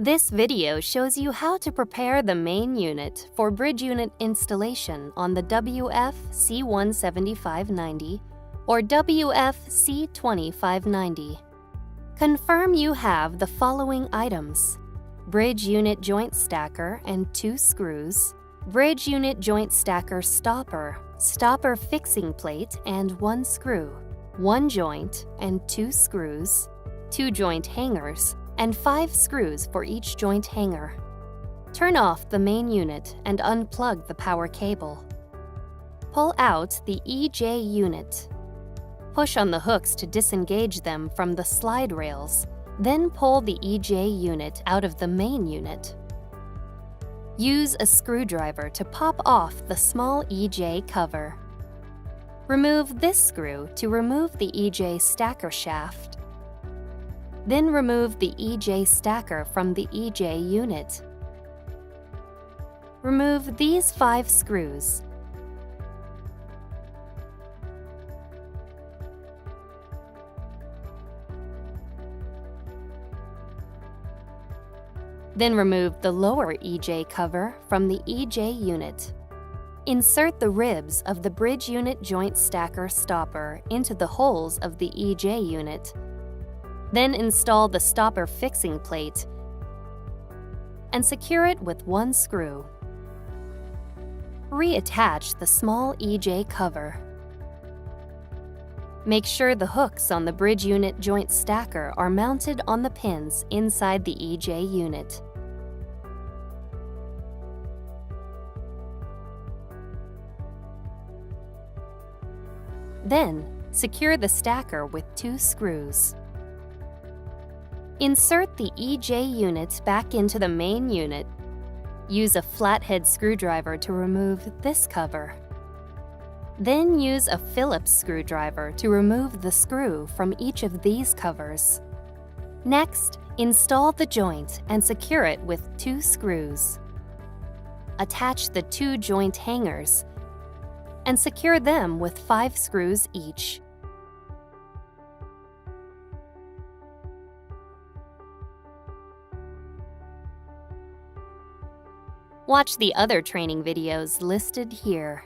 This video shows you how to prepare the main unit for bridge unit installation on the WF-C17590 or WF-C20590. Confirm you have the following items: bridge unit joint stacker and 2 screws, bridge unit joint stacker stopper, stopper fixing plate and 1 screw, 1 joint and 2 screws, 2 joint hangers, and 5 screws for each joint hanger. Turn off the main unit and unplug the power cable. Pull out the EJ unit. Push on the hooks to disengage them from the slide rails, then pull the EJ unit out of the main unit. Use a screwdriver to pop off the small EJ cover. Remove this screw to remove the EJ stacker shaft. Then remove the EJ stacker from the EJ unit. Remove these 5 screws. Then remove the lower EJ cover from the EJ unit. Insert the ribs of the bridge unit joint stacker stopper into the holes of the EJ unit. Then install the stopper fixing plate and secure it with 1 screw. Reattach the small EJ cover. Make sure the hooks on the bridge unit joint stacker are mounted on the pins inside the EJ unit. Then, secure the stacker with 2 screws. Insert the EJ unit back into the main unit. Use a flathead screwdriver to remove this cover. Then use a Phillips screwdriver to remove the screw from each of these covers. Next, install the joint and secure it with 2 screws. Attach the 2 joint hangers and secure them with 5 screws each. Watch the other training videos listed here.